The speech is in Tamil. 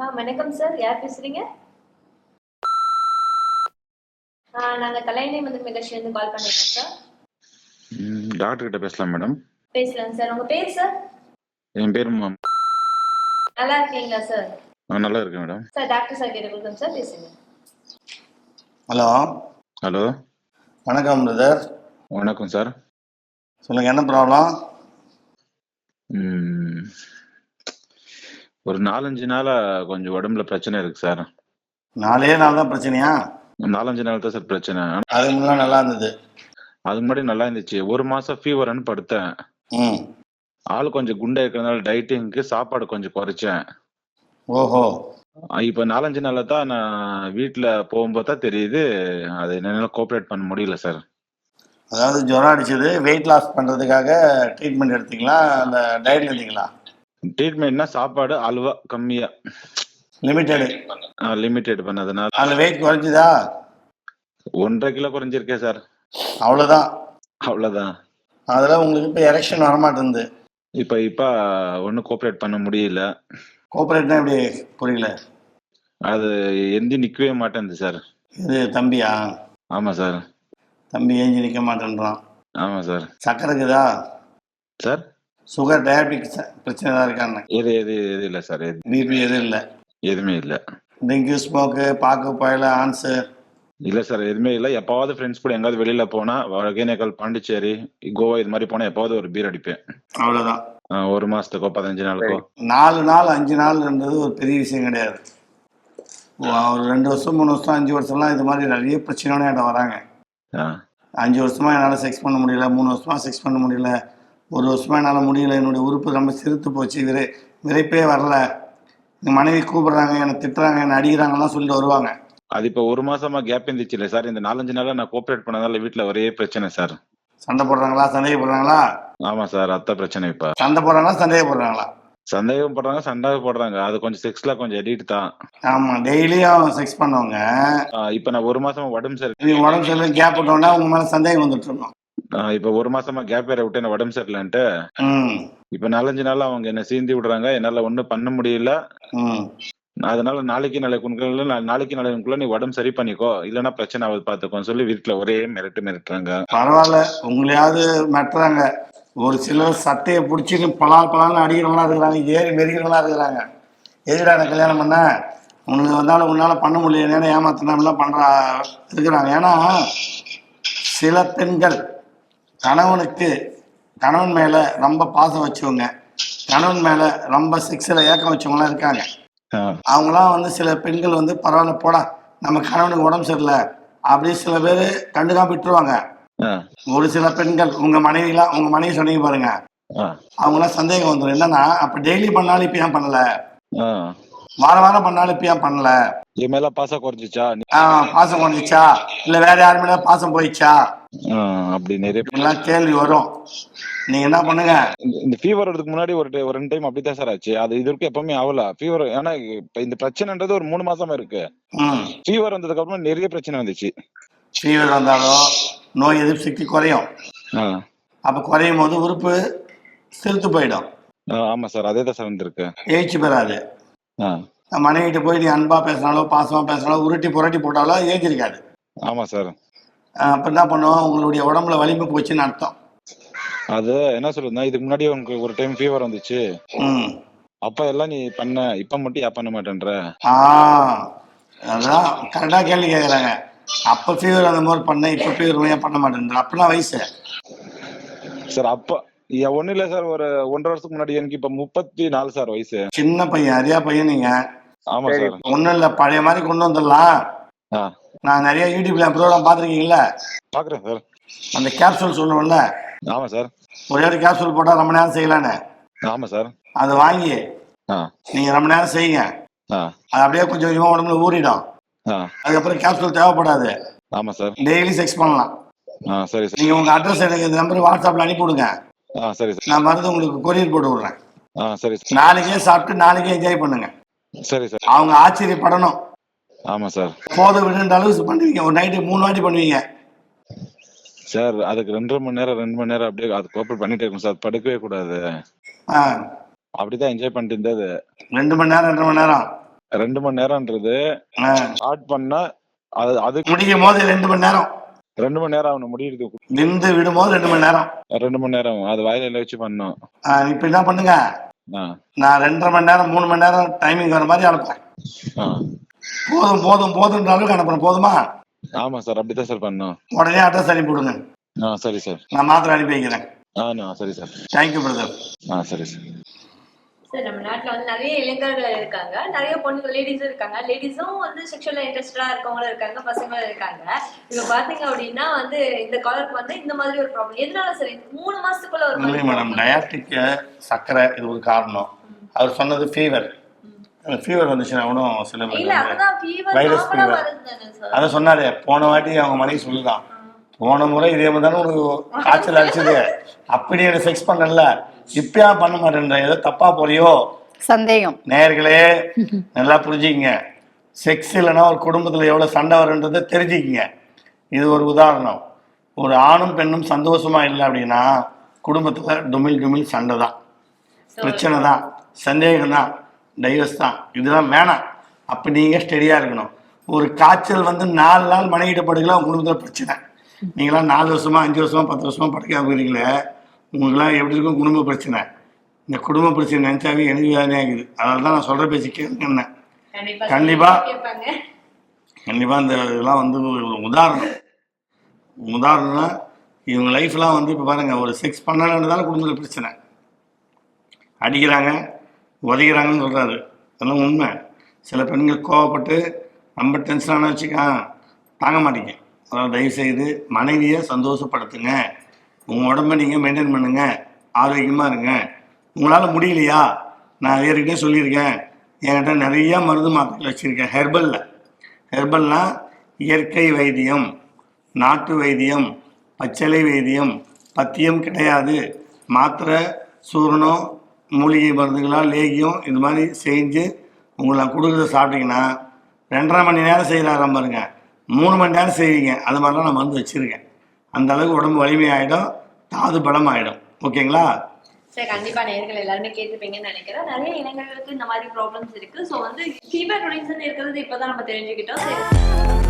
வணக்கம் சார். யார் பேசுறீங்க? நாங்க கலைஞை வந்து நிகழ்ச்சியிலிருந்து கால் பண்ணிருக்கோம் சார். டாக்டர் கிட்ட பேசலாம் மேடம். பேசலாம் சார். உங்க பேர் சார்? என் பேர் நல்லா இருக்கீங்களா சார்? நல்லா இருக்கேன் மேடம். சார் டாக்டர் சார் கிட்ட கொடுங்க சார், பேசுங்க. ஹலோ. ஹலோ, வணக்கம் பிரதர். வணக்கம் சார். சொல்லுங்க, என்ன ப்ராப்ளம்? ஒரு 4-5 நாளா கொஞ்சம் உடம்புல பிரச்சனை இருக்கு சார். 4 நாள் தான் பிரச்சனையா? 4-5 நாள் தான் சார் பிரச்சனை. அதுக்கு முன்னாடி நல்லா இருந்தது. அதுக்கு முன்னாடி நல்லா இருந்துச்சு. 1 மாசம் ஃபீவர்னு படுத்தேன். ம். ஆள் கொஞ்சம் குண்டா இருக்கிறதுனால டைட்டிங்க்கு சாப்பாடு கொஞ்சம் குறைச்சேன். ஓஹோ. இப்ப 4-5 நாளா தான் நான் வீட்டுல போகும்போது தான் தெரியுது அது என்னால கோஆப்ரேட் பண்ண முடியல சார். அதாவது ஜுரம் அடிச்சது, வெயிட் லாஸ் பண்ணுறதுக்காக ட்ரீட்மெண்ட் எடுத்தீங்களா, அந்த டயட்ல இருந்தீங்களா? ட்ரீட்மெண்ட்னா சாப்பாடு அளவா கம்மியா லிமிட்டெடு. லிமிட்டெட் பண்ணதுனால அதில் வெயிட் குறைஞ்சுதா? 1.5 கிலோ குறைஞ்சிருக்கேன் சார். அவ்வளோதான். அவ்வளவுதான். அதில் உங்களுக்கு இப்போ எரெக்ஷன் வரமாட்டேங்குது. இப்ப ஒன்றும் கோஆப்ரேட் பண்ண முடியல. கோஆப்ரேட்னா எப்படி? புரியல. அது எந்தி நிக்கவே மாட்டேங்குது சார். இது தம்பியா? ஆமா சார். தம்பி ஏஞ்சி நிற்க மாட்டேன்றான். ஆமா சார். சக்கரை இருக்குதா? சார், சுகர், டயபெட்டிக் பிரச்சனை தான் இருக்கான்னு? எது எது எது இல்லை சார். பிபி எதுவும் இல்லை? எதுவுமே இல்லை. டெங்கு, ஸ்மோக்கு, பாக்கு, புயல, ஆன்ஸு? இல்லை சார், எதுவுமே இல்லை. எப்பாவது ஃப்ரெண்ட்ஸ் கூட எங்காவது வெளியில போனா ஒகேனக்கல், பாண்டிச்சேரி, கோவா இது மாதிரி போனா எப்பாவது ஒரு பீர் அடிப்பேன். அவ்வளோதான். 1 மாசத்துக்கோ 15 நாளுக்கோ. 4 நாள் 5 நாள்ன்றது ஒரு பெரிய விஷயம் கிடையாது. ஒரு 2 வருஷம் 3 வருஷம் 5 வருஷம்லாம் இது மாதிரி நிறைய பிரச்சனையோட என்கிட்ட வராங்க. 5 வருஷமா என்னால் செக்ஸ் பண்ண முடியல, 3 வருஷமா செக்ஸ் பண்ண முடியல, 1 வருஷமா என்னால் முடியல, என்னுடைய உறுப்பு ரொம்ப சிறுத்து போச்சு, விரைப்பே வரல, எங்கள் மனைவி கூப்பிடுறாங்க, என்னை திட்டுறாங்க, என்னை அடிக்கிறாங்கலாம் சொல்லிட்டு வருவாங்க. அது இப்போ 1 மாசமா கேப் இருந்துச்சு இல்லை சார். இந்த 4-5 நாளா நான் கோஆப்ரேட் பண்ணதால வீட்டுல ஒரே பிரச்சனை சார். சண்டை போடுறாங்களா, சந்தேகப்படுறாங்களா? ஆமா சார், அதான் பிரச்சனை. இப்ப சண்டை போடுறாங்களா, சந்தேகப்படுறாங்களா? சந்தேகம் படுறாங்க, சண்டை போடுறாங்க. அது கொஞ்சம் செக்ஸ்ல கொஞ்சம் எடிட் தான். ஆமாம், டெய்லியும் செக்ஸ் பண்ணவங்க இப்ப நான் 1 மாசமா உடம்பு சரி. நீங்கள் உடம்பு சரியில்லை கேப் விட்டோன்னா உங்கள் மேலே சந்தேகம் வந்துட்டு இருக்கணும். இப்ப 1 மாசமா கேப் வேற விட்டு என்ன உடம்பு சரியில்லைன்ட்டு இப்ப 4-5 நாள் அவங்க என்ன சீந்தி விடுறாங்க. என்னால ஒண்ணும் பண்ண முடியல. அதனால நாளைக்கு நாளைக்குள்ள நீ உடம்பு சரி பண்ணிக்கோ, இல்லன்னா பிரச்சனை ஆகுது பாத்துக்கோன்னு சொல்லி வீட்டுல ஒரே மிரட்டுறாங்க. பரவாயில்ல, உங்களையாவது மிரட்டுறாங்க. ஒரு சிலர் சட்டையை பிடிச்சின்னு பலான்னு அடிக்கிறவங்களா இருக்கிறாங்க, ஏறி மெரிக்கிறவங்களா இருக்கிறாங்க. எதிராக எனக்கு கல்யாணம் பண்ண உனக்கு வந்தாலும் உன்னால் பண்ண முடியல ஏமாத்தினாலாம் பண்ணுறா இருக்கிறாங்க. ஏன்னா சில பெண்கள் கணவன் மேலே ரொம்ப பாசம் வச்சவங்க, கணவன் மேலே ரொம்ப செக்ஸில் ஏக்கம் வச்சவங்களாம் இருக்காங்க. அவங்களாம் வந்து சில பெண்கள் வந்து பரவாயில்ல போடா நம்ம கணவனுக்கு உடம்பு சரியில்லை அப்படி சில பேர் கண்டுக்காம விட்டுருவாங்க. ஒரு சில பெண்கள் உங்க மனைவி சொன்னீங்க பாருங்க, அவங்களாம் சந்தேகம் வந்துடும். என்னன்னா அப்ப டெய்லி பண்ணாலும் இப்ப ஏன் பண்ணல, வாரம் பண்ணாலும் இப்ப ஏன் பண்ணல, என் மேல பாசம் குறைஞ்சிச்சா, பாசம் குறைஞ்சிச்சா, இல்ல வேற யாரு மேல பாசம் போயிடுச்சா, அப்படி நிறைய கேள்வி வரும். நீங்க என்ன பண்ணுங்க, இந்த ஃபீவர் வரதுக்கு முன்னாடி ஒரு 2 டைம் அப்படித்தான் சார் ஆச்சு. அது இது வரைக்கும் எப்பவுமே ஆகல ஃபீவர். ஏன்னா இப்ப இந்த பிரச்சனைன்றது ஒரு 3 மாசமா இருக்கு. ஃபீவர் வந்ததுக்கு அப்புறம் நிறைய பிரச்சனை வந்துச்சு. ஃபீவர் வந்தாலும் நோய் எதிர்ப்பு சக்தி குறையும். அப்ப குறையும் போது உறுப்பு சிறுத்து போயிடும். ஆமா சார், அதே தான் சார் வந்திருக்கு. எழுச்சி பெறாது. மனைவிட்டு போய் நீ அன்பா பேசினாலோ பாசமா பேசினாலோ உருட்டி புரட்டி போட்டாலோ ஏஞ்சிருக்காது. ஆமா சார். அப்ப என்ன பண்ணுவோம், உங்களுடைய உடம்புல வலிமை போச்சுன்னு அர்த்தம். அது என்ன சொல்லுதுன்னா, இதுக்கு முன்னாடி உனக்கு ஒரு டைம் ஃபீவர் வந்துச்சு, அப்ப எல்லாம் நீ பண்ண, இப்ப மட்டும் ஏன் பண்ண மாட்டேன்ற. அதான் கரெக்டா கேள்வி கேக்குறாங்க. அப்ப ஃபீவர் அந்த மாதிரி பண்ண, இப்ப ஃபீவர் ஏன் பண்ண மாட்டேன்ற. அப்பெல்லாம் வயசு சார். அப்ப ஒண்ணு இல்ல சார், ஒரு 1.5 வருஷத்துக்கு முன்னாடி எனக்கு இப்ப 34 சார் வயசு. சின்ன பையன், அரியா பையன் நீங்க. ஆமா சார். ஒண்ணும் இல்ல, பழைய மாதிரி கொண்டு வந்துடலாம். நான் நிறைய யூடியூப்ல ப்ரோக்ராம் பாத்திருக்கீங்களா? பாக்குறேன் சார். அந்த கேப்சூல் சொல்லுவோம்ல. ஆமா சார். ஒரே ஒரு கேப்சூல் போட்டா ரொம்ப நேரம் செய்யலான்னு. ஆமா சார். அதை வாங்கி நீங்க ரொம்ப நேரம் செய்யுங்க. அது அப்படியே கொஞ்சம் கொஞ்சமா உடம்புல ஊறிடும். அதுக்கப்புறம் கேப்சூல் தேவைப்படாது. ஆமா சார். டெய்லி செக்ஸ் பண்ணலாம். சரி சார். நீங்க உங்க அட்ரஸ் எனக்கு இந்த நம்பர் வாட்ஸ்அப்ல அனுப்பி விடுங்க. சரி சார். நான் மருந்து உங்களுக்கு கொரியர் போட்டு விடுறேன். சரி சார். நாளைக்கே சாப்பிட்டு நாளைக்கே என்ஜாய் பண்ணுங்க. சரி சார். அவங்க ஆச்சரியப்படணும். ஆமா சார். போதும் விடுன்ற அளவுக்கு பண்ணுவீங்க. ஒரு நைட்டு 3 வாட்டி பண்ணுவீங்க சார். அதுக்கு 2 மணி நேரம் அப்படியே அது கோஆப்ரேட் பண்ணிட்டே இருக்கும் சார். படுக்கவே கூடாது. அப்படிதான் என்ஜாய் பண்ணிட்டு இருந்தது. 2 மணி நேரம் 2.5 மணி நேரம் 2 மணி நேரம்ன்றது ஸ்டார்ட் பண்ணா அதுக்கு முடிக்கும் போது 2 மணி நேரம் 2 மணி நேரம் அவனு முடியுது. நின்று விடும்போது 2 மணி நேரம் 2 மணி நேரம் அது வாயில வச்சு பண்ணோம். இப்ப என்ன பண்ணுங்க, நான் 2.5 மணி நேரம் 3 மணி நேரம் டைமிங் வர மாதிரி அனுப்புறேன். போதும் போதும் போதுன்ற அளவுக்கு அனுப்புறேன். போதுமா? ஆமா சார், அப்படிதான் சார் பண்ணோம். உடனே அட்ரஸ் அனுப்பி விடுங்க. சரி சார், நான் மாத்திரை அனுப்பி வைக்கிறேன். சரி சார். Thank you brother. சரி சார். சார் நம்ம நாட்டுல வந்து நிறைய இளைஞர்கள் இருக்காங்க, நிறைய பொண்ணுங்க லேடிஸும் இருக்காங்க. லேடிஸும் வந்து செக்ஷுவலா இன்ட்ரெஸ்டடா இருக்கவங்களும் இருக்காங்க, பசங்களும் இருக்காங்க. இப்ப பாத்தீங்க அப்படின்னா வந்து இந்த காலருக்கு வந்து இந்த மாதிரி ஒரு ப்ராப்ளம் எதனால சார் 3 மாசத்துக்குள்ள ஒரு மேடம் டயாட்டிக் சக்கரை இது ஒரு காரணம். அவர் சொன்னது ஃபீவர். ஃபீவர் வந்துச்சுன்னா கூட சில வைரஸ் ஃபீவர் அதை சொன்னாரு. போன வாட்டி அவங்க மனைவி சொல்லுதான், போன முறை இதே மாதிரி தானே ஒரு காய்ச்சல் அடிச்சது, அப்படி எனக்கு செக்ஸ் பண்ணல, இப்பயா பண்ண மாட்டேன்ற, ஏதோ தப்பா போறியோ சந்தேகம். நேயர்களே நல்லா புரிஞ்சுக்கிங்க. செக்ஸ் இல்லைன்னா ஒரு குடும்பத்துல எவ்வளவு சண்டை வருன்றதை தெரிஞ்சுக்கிங்க. இது ஒரு உதாரணம். ஒரு ஆணும் பெண்ணும் சந்தோஷமா இல்லை அப்படின்னா குடும்பத்துல டுமில் சண்டை தான், பிரச்சனை தான், சந்தேகம் தான், டைவர்ஸ் தான். இதெல்லாம் வேணாம். அப்போ நீங்கள் ஸ்டெடியாக இருக்கணும். ஒரு காய்ச்சல் வந்து 4 நாள் மனைவிட்ட படுக்கலாம், உங்கள் குடும்பத்தில் பிரச்சனை. நீங்களாம் 4 வருஷமா 5 வருஷமா 10 வருஷமா படுக்க போகிறீங்களே, உங்களுக்குலாம் எப்படி இருக்கும் குடும்ப பிரச்சனை. இந்த குடும்ப பிரச்சனை நினச்சாவே எனக்கு வேதனையாக இருக்குது. அதனால தான் நான் சொல்கிற பேச்சு கேட்குறேன். கண்டிப்பாக இந்த இதெல்லாம் வந்து ஒரு உதாரணம்னா இவங்க லைஃப்லாம் வந்து இப்போ பாருங்கள், ஒரு செக்ஸ் பண்ணலன்றதால குடும்பத்தில் பிரச்சனை, அடிக்கிறாங்க உதைக்கிறாங்கன்னு சொல்கிறாரு. அதெல்லாம் உண்மை. சில பெண்கள் கோவப்பட்டு ரொம்ப டென்ஷனான வச்சுக்கா தாங்க மாட்டீங்க. அதனால் தயவுசெய்து மனைவியை சந்தோஷப்படுத்துங்க. உங்கள் உடம்பை நீங்கள் மெயின்டைன் பண்ணுங்கள், ஆரோக்கியமாக இருங்க. உங்களால் முடியலையா, நான் ஏற்கனவே சொல்லியிருக்கேன், என்கிட்ட நிறையா மருந்து மாத்திரைகள் வச்சுருக்கேன். ஹெர்பல்னால் இயற்கை வைத்தியம், நாட்டு வைத்தியம், பச்சிலை வைத்தியம், பத்தியம் கிடையாது. மாத்திரை, சூரணம், மூலிகை மருந்துகளாக லேகியம் இது மாதிரி செஞ்சு உங்களை கொடுக்குறத சாப்பிட்டீங்கன்னா 2.5 மணி நேரம் செய்கிறாராம் பாருங்க, 3 மணி நேரம் செய்வீங்க. அது மாதிரிலாம் நான் மருந்து வச்சுருக்கேன். அந்த அளவுக்கு உடம்பு வலிமையாயிடும், தாது பலம் ஆகிடும். ஓகேங்களா சார்? கண்டிப்பா நேயர்கள் எல்லாருமே கேட்டுப்பீங்கன்னு நினைக்கிறேன். நிறைய இளைஞர்களுக்கு இந்த மாதிரி ப்ராப்ளம்ஸ் இருக்கு. ஸோ வந்து ஃபீவர் ரீசன் இருக்கிறது இப்பதான் நம்ம தெரிஞ்சுக்கிட்டோம்.